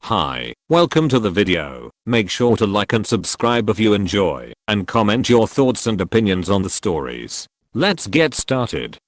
Hi, welcome to the video. Make sure to like and subscribe if you enjoy, and comment your thoughts and opinions on the stories. Let's get started.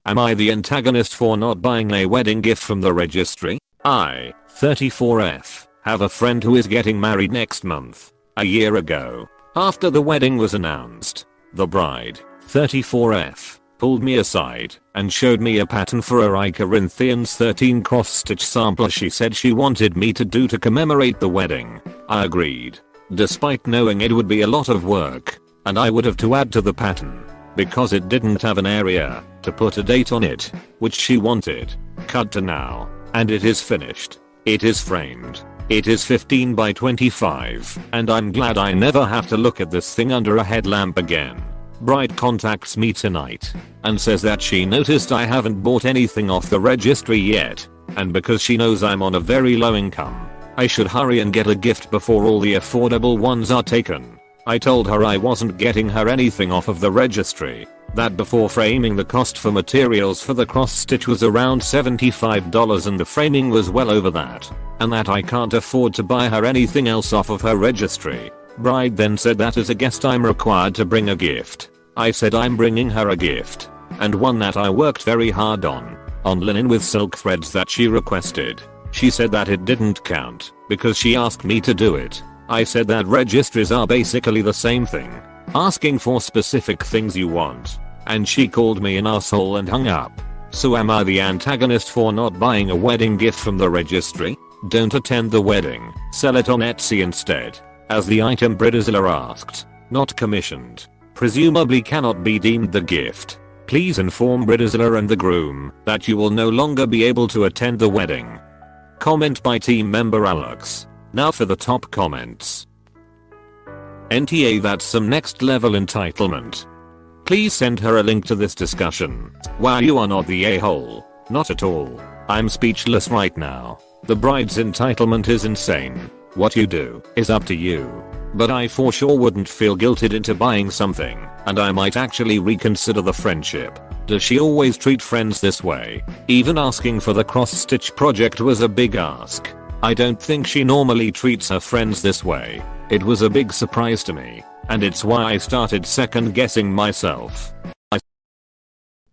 Am I the antagonist for not buying a wedding gift from the registry? I, 34F, have a friend who is getting married next month. A year ago, after the wedding was announced, the bride, 34F, pulled me aside and showed me a pattern for a Corinthians 13 cross-stitch sample she said she wanted me to do to commemorate the wedding. I agreed, despite knowing it would be a lot of work, and I would have to add to the pattern, because it didn't have an area to put a date on it, which she wanted. Cut to now, and it is finished. It is framed. It is 15 by 25, and I'm glad I never have to look at this thing under a headlamp again. Bride contacts me tonight and says that she noticed I haven't bought anything off the registry yet, and because she knows I'm on a very low income, I should hurry and get a gift before all the affordable ones are taken. I told her I wasn't getting her anything off of the registry, that before framing the cost for materials for the cross stitch was around $75 and the framing was well over that, and that I can't afford to buy her anything else off of her registry. Bride then said that as a guest I'm required to bring a gift. I said I'm bringing her a gift, and one that I worked very hard on linen with silk threads that she requested. She said that it didn't count because she asked me to do it. I said that registries are basically the same thing, asking for specific things you want, and she called me an asshole and hung up. So am I the antagonist for not buying a wedding gift from the registry? Don't attend the wedding, sell it on Etsy instead, as the item Bridezilla asked, not commissioned. Presumably cannot be deemed the gift. Please inform Bridezilla and the groom that you will no longer be able to attend the wedding. Comment by team member Alex. Now for the top comments. NTA, that's some next level entitlement. Please send her a link to this discussion. Wow, you are not the a-hole. Not at all. I'm speechless right now. The bride's entitlement is insane. What you do is up to you. But I for sure wouldn't feel guilted into buying something, and I might actually reconsider the friendship. Does she always treat friends this way? Even asking for the cross-stitch project was a big ask. I don't think she normally treats her friends this way. It was a big surprise to me, and it's why I started second guessing myself.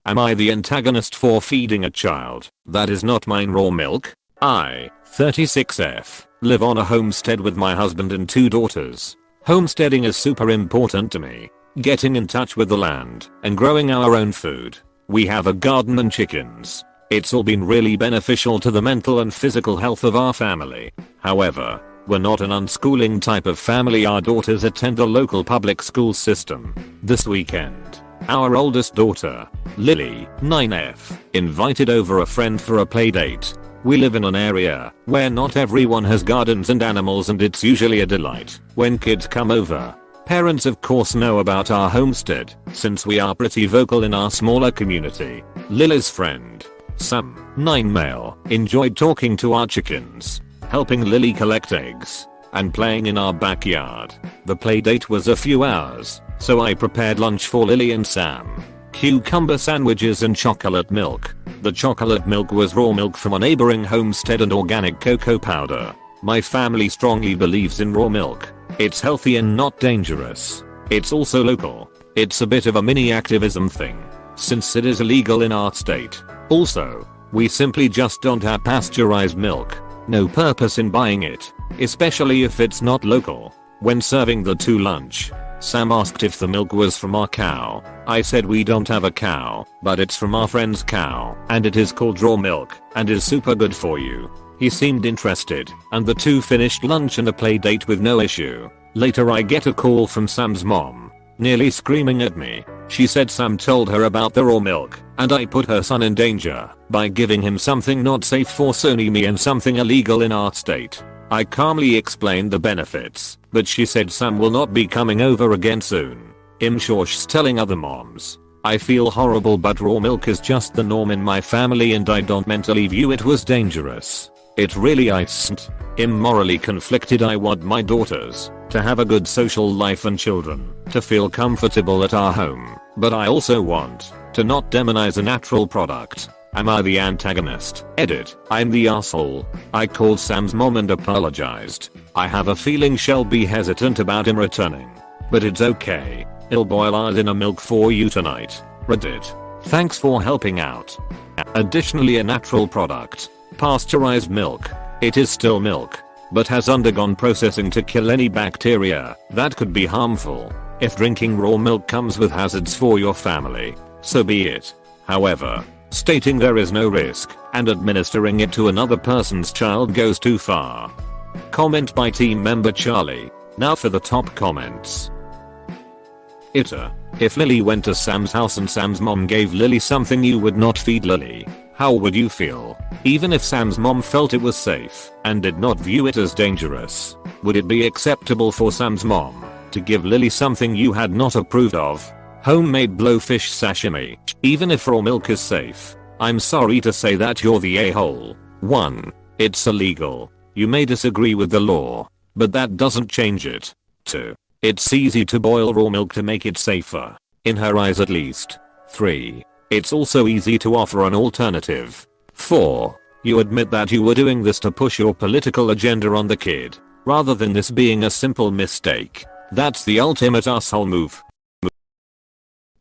Am I the antagonist for feeding a child that is not mine raw milk? I, 36F, live on a homestead with my husband and 2 daughters. Homesteading is super important to me. Getting in touch with the land and growing our own food. We have a garden and chickens. It's all been really beneficial to the mental and physical health of our family. However, we're not an unschooling type of family. Our daughters attend a local public school system. This weekend, our oldest daughter, Lily, 9F, invited over a friend for a play date. We live in an area where not everyone has gardens and animals, and it's usually a delight when kids come over. Parents of course know about our homestead since we are pretty vocal in our smaller community. Lily's friend, Sam, 9 male, enjoyed talking to our chickens, helping Lily collect eggs, and playing in our backyard. The play date was a few hours, so I prepared lunch for Lily and Sam. Cucumber sandwiches and chocolate milk. The chocolate milk was raw milk from a neighboring homestead and organic cocoa powder. My family strongly believes in raw milk. It's healthy and not dangerous. It's also local. It's a bit of a mini activism thing, since it is illegal in our state. Also, we simply just don't have pasteurized milk. No purpose in buying it, especially if it's not local. When serving the 2 lunch, Sam asked if the milk was from our cow. I said we don't have a cow, but it's from our friend's cow, and it is called raw milk, and is super good for you. He seemed interested, and the 2 finished lunch and a play date with no issue. Later I get a call from Sam's mom, nearly screaming at me. She said Sam told her about the raw milk, and I put her son in danger by giving him something not safe for Sony me and something illegal in our state. I calmly explained the benefits, but she said Sam will not be coming over again soon. I'm sure she's telling other moms. I feel horrible, but raw milk is just the norm in my family and I don't mentally view it was dangerous. It really isn't. I'm morally conflicted. I want my daughters to have a good social life and children to feel comfortable at our home, but I also want to not demonize a natural product. Am I the antagonist? Edit. I'm the asshole. I called Sam's mom and apologized. I have a feeling she'll be hesitant about him returning. But it's okay. I'll boil our dinner milk for you tonight. Reddit. Thanks for helping out. Additionally, a natural product. Pasteurized milk. It is still milk, but has undergone processing to kill any bacteria that could be harmful. If drinking raw milk comes with hazards for your family, so be it. However, stating there is no risk and administering it to another person's child goes too far. Comment by team member Charlie. Now for the top comments. AITA. If Lily went to Sam's house and Sam's mom gave Lily something you would not feed Lily, how would you feel? Even if Sam's mom felt it was safe and did not view it as dangerous, would it be acceptable for Sam's mom to give Lily something you had not approved of? Homemade blowfish sashimi. Even if raw milk is safe, I'm sorry to say that you're the a-hole. 1. It's illegal. You may disagree with the law, but that doesn't change it. 2. It's easy to boil raw milk to make it safer. In her eyes at least. 3. It's also easy to offer an alternative. 4. You admit that you were doing this to push your political agenda on the kid, rather than this being a simple mistake. That's the ultimate asshole move.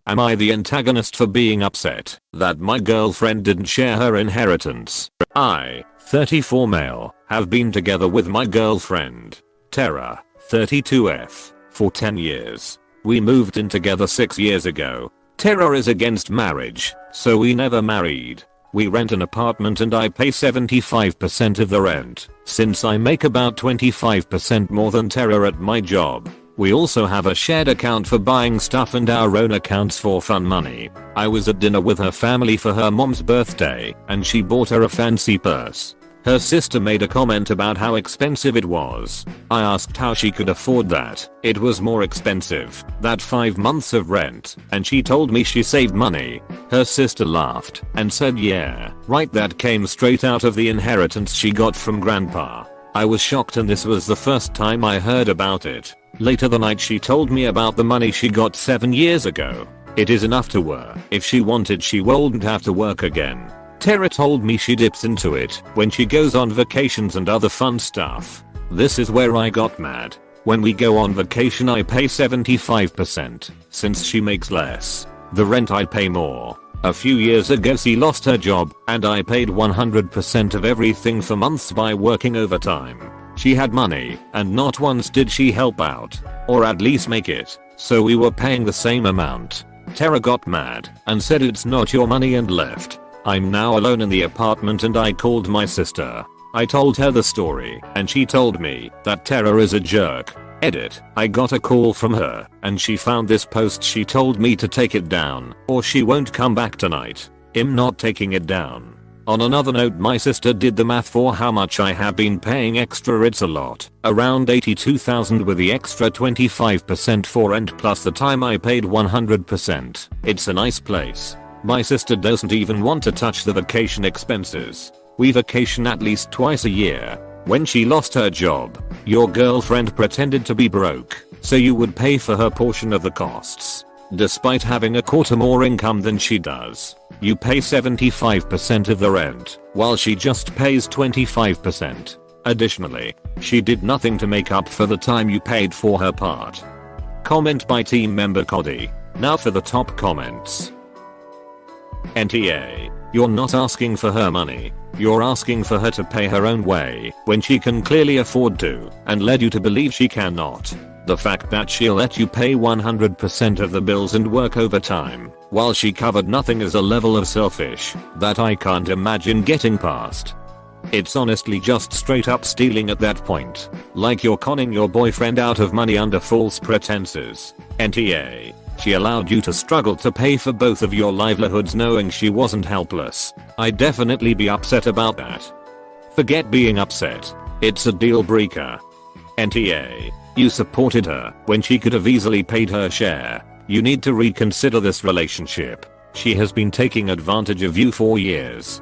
Am I the antagonist for being upset that my girlfriend didn't share her inheritance? I, 34 male, have been together with my girlfriend, Tara, 32F, for 10 years. We moved in together 6 years ago. Tara is against marriage, so we never married. We rent an apartment and I pay 75% of the rent, since I make about 25% more than Tara at my job. We also have a shared account for buying stuff and our own accounts for fun money. I was at dinner with her family for her mom's birthday and she bought her a fancy purse. Her sister made a comment about how expensive it was. I asked how she could afford that. It was more expensive, that 5 months of rent, and she told me she saved money. Her sister laughed and said yeah, right, that came straight out of the inheritance she got from grandpa. I was shocked and this was the first time I heard about it. Later that night she told me about the money she got 7 years ago. It is enough to work. If she wanted she wouldn't have to work again. Tara told me she dips into it when she goes on vacations and other fun stuff. This is where I got mad. When we go on vacation I pay 75%, since she makes less. The rent I pay more. A few years ago she lost her job and I paid 100% of everything for months by working overtime. She had money and not once did she help out, or at least make it, so we were paying the same amount. Tara got mad and said it's not your money and left. I'm now alone in the apartment and I called my sister. I told her the story and she told me that Tara is a jerk. Edit. I got a call from her and she found this post. She told me to take it down or she won't come back tonight. I'm not taking it down. On another note, my sister did the math for how much I have been paying extra. It's a lot. Around 82,000 with the extra 25% for rent plus the time I paid 100%. It's a nice place. My sister doesn't even want to touch the vacation expenses. We vacation at least twice a year. When she lost her job, your girlfriend pretended to be broke, so you would pay for her portion of the costs. Despite having a quarter more income than she does, you pay 75% of the rent, while she just pays 25%. Additionally, she did nothing to make up for the time you paid for her part. Comment by team member Cody. Now for the top comments. NTA. You're not asking for her money. You're asking for her to pay her own way when she can clearly afford to and led you to believe she cannot. The fact that she'll let you pay 100% of the bills and work overtime while she covered nothing is a level of selfish that I can't imagine getting past. It's honestly just straight up stealing at that point. Like you're conning your boyfriend out of money under false pretenses. NTA. She allowed you to struggle to pay for both of your livelihoods knowing she wasn't helpless. I'd definitely be upset about that. Forget being upset. It's a deal breaker. NTA. You supported her when she could have easily paid her share. You need to reconsider this relationship. She has been taking advantage of you for years.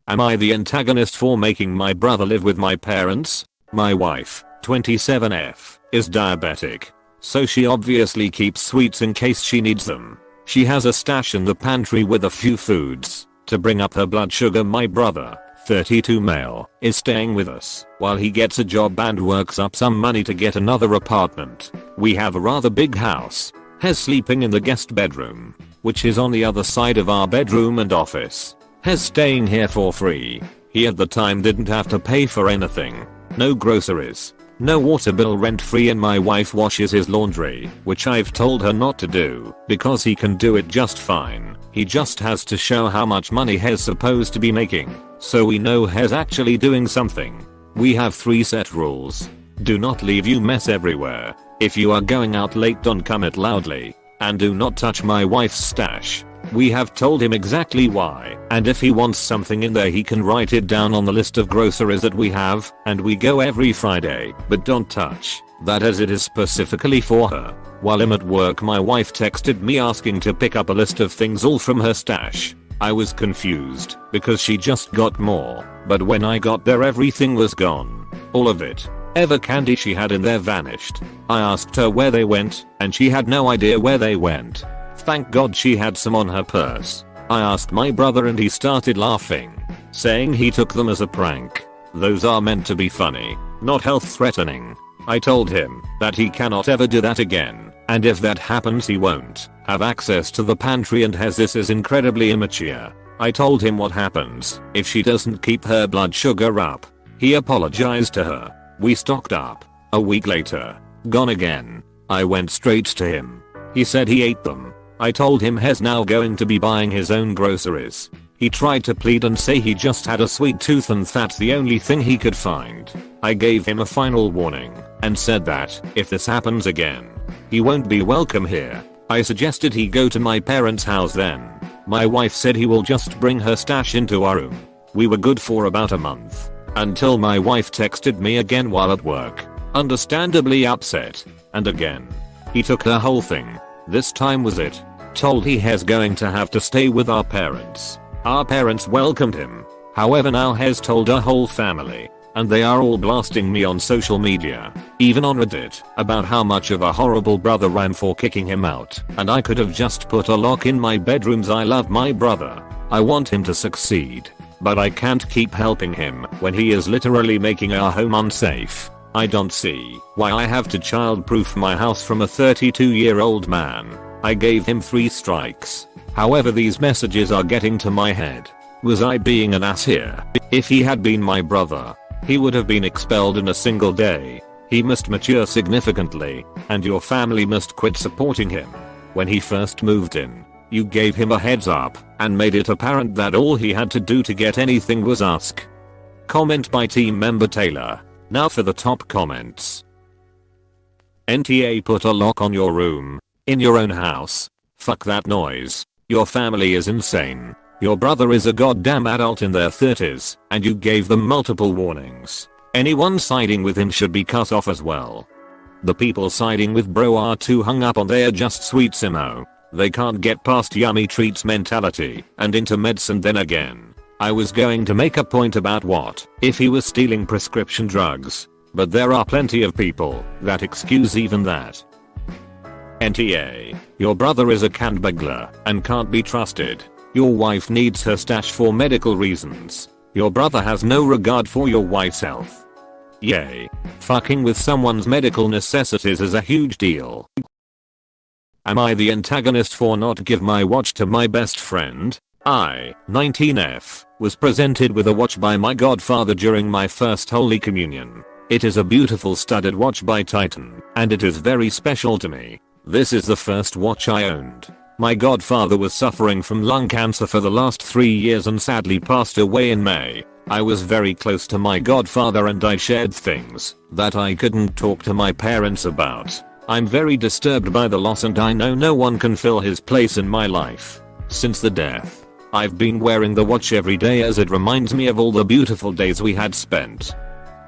Am I the antagonist for making my brother live with my parents? My wife, 27F, is diabetic. So she obviously keeps sweets in case she needs them. She has a stash in the pantry with a few foods To bring up her blood sugar, my brother, 32 male, is staying with us while he gets a job and works up some money to get another apartment. We have a rather big house. Hez sleeping in the guest bedroom, which is on the other side of our bedroom and office. Hez staying here for free. He at the time didn't have to pay for anything. No groceries. No water bill, rent free, and my wife washes his laundry, which I've told her not to do because he can do it just fine. He just has to show how much money Hez supposed to be making, so we know Hez actually doing something. We have 3 set rules. Do not leave your mess everywhere. If you are going out late, don't comment loudly. And do not touch my wife's stash. We have told him exactly why, and if he wants something in there he can write it down on the list of groceries that we have, and we go every Friday, but don't touch that as it is specifically for her. While I'm at work, my wife texted me asking to pick up a list of things all from her stash. I was confused because she just got more, but when I got there everything was gone. All of it. Ever candy she had in there vanished. I asked her where they went, and she had no idea where they went. Thank God she had some on her purse. I asked my brother and he started laughing, saying he took them as a prank. Those are meant to be funny, not health threatening. I told him that he cannot ever do that again, and if that happens he won't have access to the pantry, and this is incredibly immature. I told him what happens if she doesn't keep her blood sugar up. He apologized to her. We stocked up. A week later, gone again. I went straight to him. He said he ate them. I told him he's now going to be buying his own groceries. He tried to plead and say he just had a sweet tooth and that's the only thing he could find. I gave him a final warning and said that if this happens again, he won't be welcome here. I suggested he go to my parents' house then. My wife said he will just bring her stash into our room. We were good for about a month until my wife texted me again while at work, understandably upset, and again. He took the whole thing. This time was it. Told he has going to have to stay with our parents. Our parents welcomed him. However, now has told our whole family, and they are all blasting me on social media, even on Reddit, about how much of a horrible brother I'm for kicking him out, and I could have just put a lock in my bedrooms. I love my brother. I want him to succeed, but I can't keep helping him when he is literally making our home unsafe. I don't see why I have to childproof my house from a 32-year-old man. I gave him 3 strikes. However, these messages are getting to my head. Was I being an ass here? If he had been my brother, he would have been expelled in a single day. He must mature significantly, and your family must quit supporting him. When he first moved in, you gave him a heads up and made it apparent that all he had to do to get anything was ask. Comment by team member Taylor. Now for the top comments. NTA, put a lock on your room. In your own house. Fuck that noise. Your family is insane. Your brother is a goddamn adult in their 30s, and you gave them multiple warnings. Anyone siding with him should be cut off as well. The people siding with bro are too hung up on their just sweet simo. They can't get past yummy treats mentality and into medicine. Then again, I was going to make a point about what if he was stealing prescription drugs, but there are plenty of people that excuse even that. NTA, your brother is a can burglar and can't be trusted. Your wife needs her stash for medical reasons. Your brother has no regard for your wife's health. Yay. Fucking with someone's medical necessities is a huge deal. Am I the antagonist for not give my watch to my best friend? I, 19F, was presented with a watch by my godfather during my first Holy Communion. It is a beautiful studded watch by Titan, and it is very special to me. This is the first watch I owned. My godfather was suffering from lung cancer for the last 3 years and sadly passed away in May. I was very close to my godfather and I shared things that I couldn't talk to my parents about. I'm very disturbed by the loss and I know no one can fill his place in my life. Since the death, I've been wearing the watch every day as it reminds me of all the beautiful days we had spent.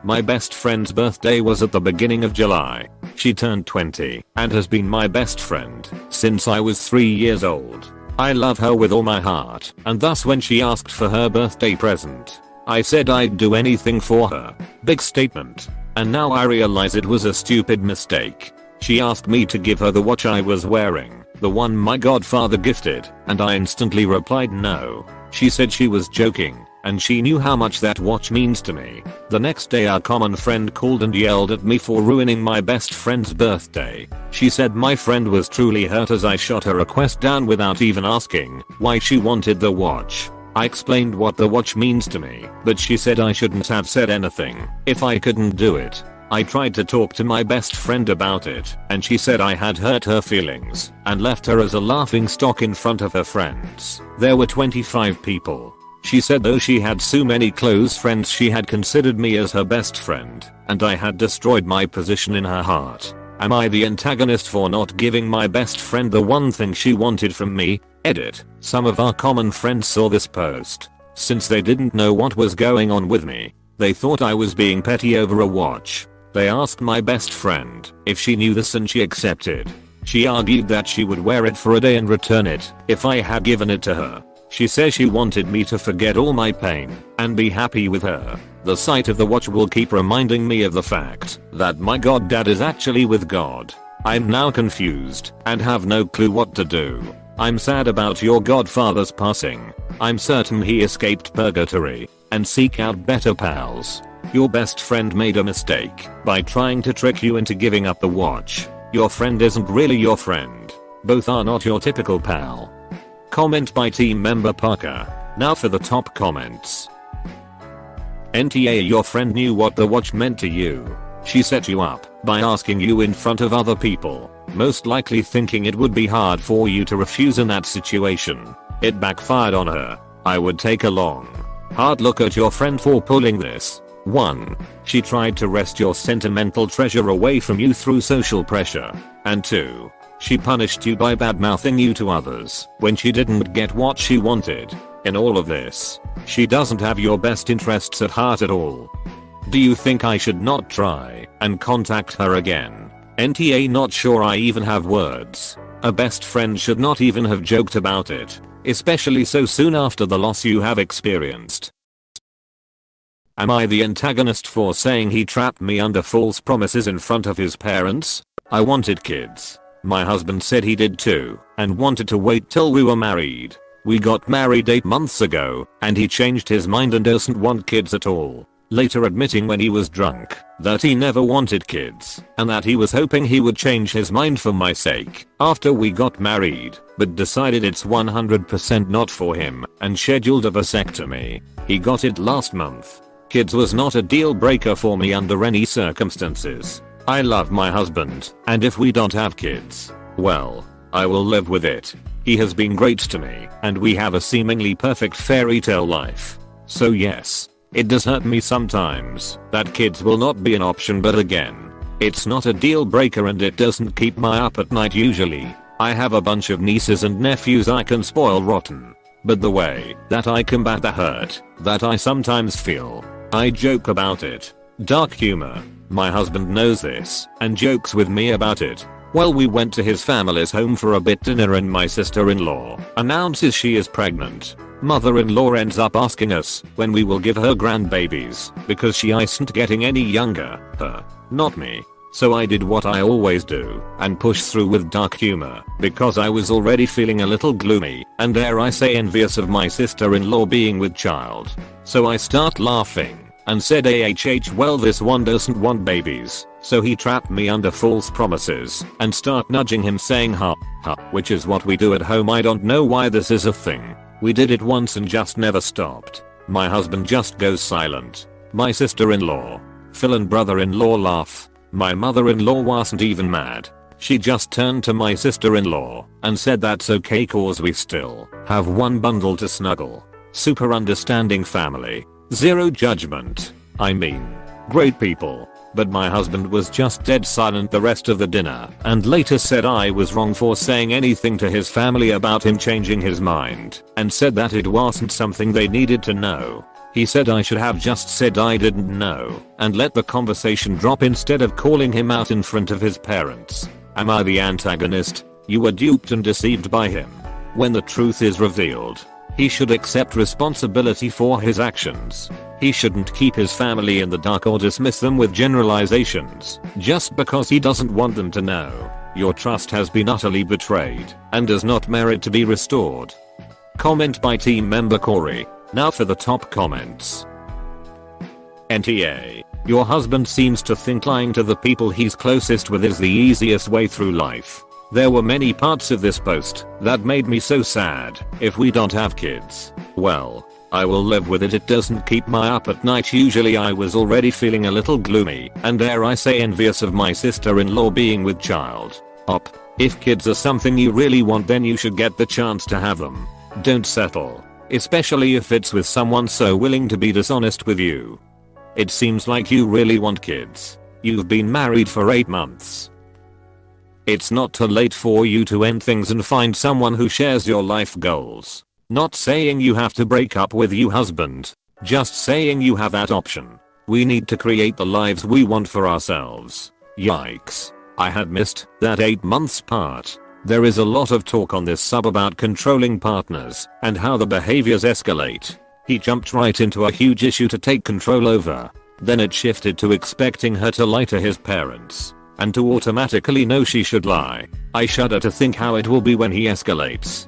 My best friend's birthday was at the beginning of July. She turned 20 and has been my best friend since I was 3 years old. I love her with all my heart, and thus when she asked for her birthday present, I said I'd do anything for her. Big statement. And now I realize it was a stupid mistake. She asked me to give her the watch I was wearing, the one my godfather gifted, and I instantly replied no. She said she was joking, and she knew how much that watch means to me. The next day our common friend called and yelled at me for ruining my best friend's birthday. She said my friend was truly hurt as I shot her request down without even asking why she wanted the watch. I explained what the watch means to me, but she said I shouldn't have said anything if I couldn't do it. I tried to talk to my best friend about it, and she said I had hurt her feelings and left her as a laughingstock in front of her friends. There were 25 people. She said though she had so many close friends she had considered me as her best friend, and I had destroyed my position in her heart. Am I the antagonist for not giving my best friend the one thing she wanted from me? Edit. Some of our common friends saw this post. Since they didn't know what was going on with me, they thought I was being petty over a watch. They asked my best friend if she knew this and she accepted. She argued that she would wear it for a day and return it if I had given it to her. She says she wanted me to forget all my pain and be happy with her. The sight of the watch will keep reminding me of the fact that my goddad is actually with God. I'm now confused and have no clue what to do. I'm sad about your godfather's passing. I'm certain he escaped purgatory and seek out better pals. Your best friend made a mistake by trying to trick you into giving up the watch. Your friend isn't really your friend. Both are not your typical pal. Comment by team member Parker. Now for the top comments. NTA, your friend knew what the watch meant to you. She set you up by asking you in front of other people, most likely thinking it would be hard for you to refuse in that situation. It backfired on her. I would take a long, hard look at your friend for pulling this. 1. She tried to wrest your sentimental treasure away from you through social pressure. And 2. She punished you by badmouthing you to others when she didn't get what she wanted. In all of this, she doesn't have your best interests at heart at all. Do you think I should not try and contact her again? NTA, not sure I even have words. A best friend should not even have joked about it, especially so soon after the loss you have experienced. Am I the antagonist for saying he trapped me under false promises in front of his parents? I wanted kids. My husband said he did too, and wanted to wait till we were married. We got married 8 months ago, and he changed his mind and doesn't want kids at all. Later admitting when he was drunk that he never wanted kids, and that he was hoping he would change his mind for my sake after we got married, but decided it's 100% not for him and scheduled a vasectomy. He got it last month. Kids was not a deal breaker for me under any circumstances. I love my husband, and if we don't have kids, well, I will live with it. He has been great to me, and we have a seemingly perfect fairy tale life. So yes, it does hurt me sometimes that kids will not be an option, but again, it's not a deal breaker and it doesn't keep me up at night usually. I have a bunch of nieces and nephews I can spoil rotten. But the way that I combat the hurt that I sometimes feel, I joke about it. Dark humor. My husband knows this and jokes with me about it. Well, we went to his family's home for a bit dinner and my sister-in-law announces she is pregnant. Mother-in-law ends up asking us when we will give her grandbabies because she isn't getting any younger. Her, not me. So I did what I always do and pushed through with dark humor because I was already feeling a little gloomy and dare I say envious of my sister-in-law being with child. So I start laughing and said well, this one doesn't want babies, so he trapped me under false promises, and start nudging him saying ha ha, which is what we do at home. I don't know why this is a thing. We did it once and just never stopped. My husband just goes silent. My sister-in-law, Phil and brother-in-law laugh. My mother-in-law wasn't even mad. She just turned to my sister-in-law and said that's okay cause we still have one bundle to snuggle. Super understanding family. Zero judgment. I mean, great people. But my husband was just dead silent the rest of the dinner and later said I was wrong for saying anything to his family about him changing his mind and said that it wasn't something they needed to know. He said I should have just said I didn't know and let the conversation drop instead of calling him out in front of his parents. Am I the antagonist? You were duped and deceived by him. When the truth is revealed, he should accept responsibility for his actions. He shouldn't keep his family in the dark or dismiss them with generalizations just because he doesn't want them to know. Your trust has been utterly betrayed and does not merit to be restored. Comment by team member Corey. Now for the top comments. NTA. Your husband seems to think lying to the people he's closest with is the easiest way through life. There were many parts of this post that made me so sad. If we don't have kids, well, I will live with it. It doesn't keep me up at night. Usually I was already feeling a little gloomy and dare I say envious of my sister-in-law being with child. If kids are something you really want, then you should get the chance to have them. Don't settle, especially if it's with someone so willing to be dishonest with you. It seems like you really want kids. You've been married for 8 months. It's not too late for you to end things and find someone who shares your life goals. Not saying you have to break up with your husband, just saying you have that option. We need to create the lives we want for ourselves. Yikes. I had missed that 8 months part. There is a lot of talk on this sub about controlling partners and how the behaviors escalate. He jumped right into a huge issue to take control over. Then it shifted to expecting her to lie to his parents and to automatically know she should lie. I shudder to think how it will be when he escalates.